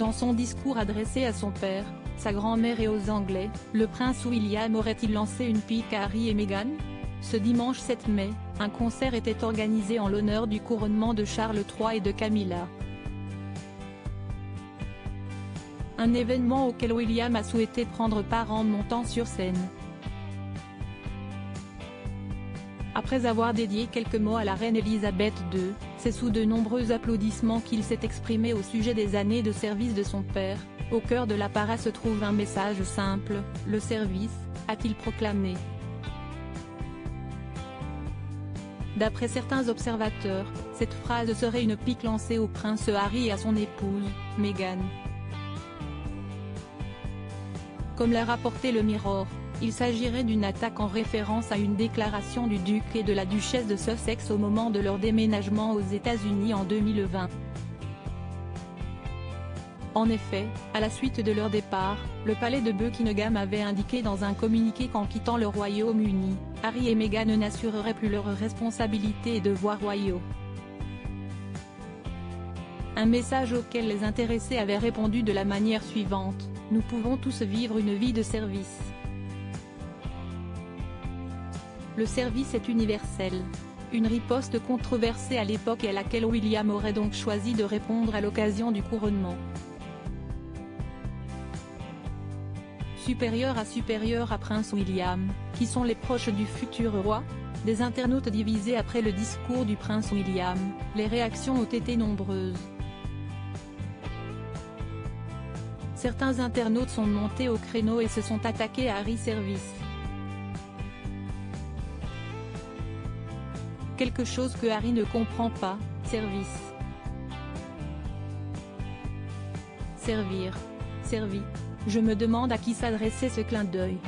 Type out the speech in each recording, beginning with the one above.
Dans son discours adressé à son père, sa grand-mère et aux Anglais, le prince William aurait-il lancé une pique à Harry et Meghan ? Ce dimanche 7 mai, un concert était organisé en l'honneur du couronnement de Charles III et de Camilla. Un événement auquel William a souhaité prendre part en montant sur scène. Après avoir dédié quelques mots à la reine Elisabeth II, c'est sous de nombreux applaudissements qu'il s'est exprimé au sujet des années de service de son père. Au cœur de l'apparat se trouve un message simple, le service, a-t-il proclamé. D'après certains observateurs, cette phrase serait une pique lancée au prince Harry et à son épouse, Meghan. Comme l'a rapporté le Mirror, il s'agirait d'une attaque en référence à une déclaration du duc et de la duchesse de Sussex au moment de leur déménagement aux États-Unis en 2020. En effet, à la suite de leur départ, le palais de Buckingham avait indiqué dans un communiqué qu'en quittant le Royaume-Uni, Harry et Meghan n'assureraient plus leurs responsabilités et devoirs royaux. Un message auquel les intéressés avaient répondu de la manière suivante: nous pouvons tous vivre une vie de service. Le service est universel. Une riposte controversée à l'époque et à laquelle William aurait donc choisi de répondre à l'occasion du couronnement. Supérieur à Prince William, qui sont les proches du futur roi ? Des internautes divisés après le discours du prince William, les réactions ont été nombreuses. Certains internautes sont montés au créneau et se sont attaqués à Harry Service. Quelque chose que Harry ne comprend pas, service. Servir. Servi. Je me demande à qui s'adressait ce clin d'œil.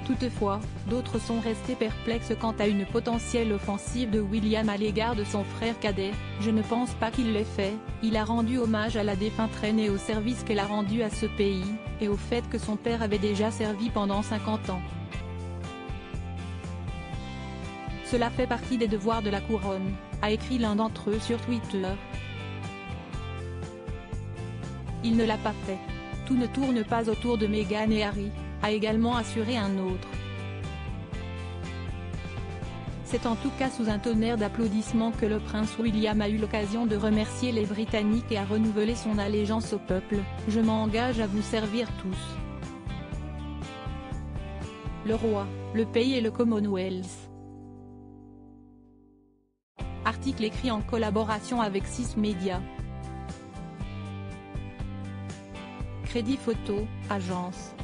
Toutefois, d'autres sont restés perplexes quant à une potentielle offensive de William à l'égard de son frère cadet. Je ne pense pas qu'il l'ait fait, il a rendu hommage à la défunte reine et au service qu'elle a rendu à ce pays, et au fait que son père avait déjà servi pendant 50 ans. Cela fait partie des devoirs de la couronne, a écrit l'un d'entre eux sur Twitter. Il ne l'a pas fait. Tout ne tourne pas autour de Meghan et Harry, a également assuré un autre. C'est en tout cas sous un tonnerre d'applaudissements que le prince William a eu l'occasion de remercier les Britanniques et a renouvelé son allégeance au peuple. Je m'engage à vous servir tous. Le roi, le pays et le Commonwealth. Article écrit en collaboration avec 6 médias. Crédit photo, agence.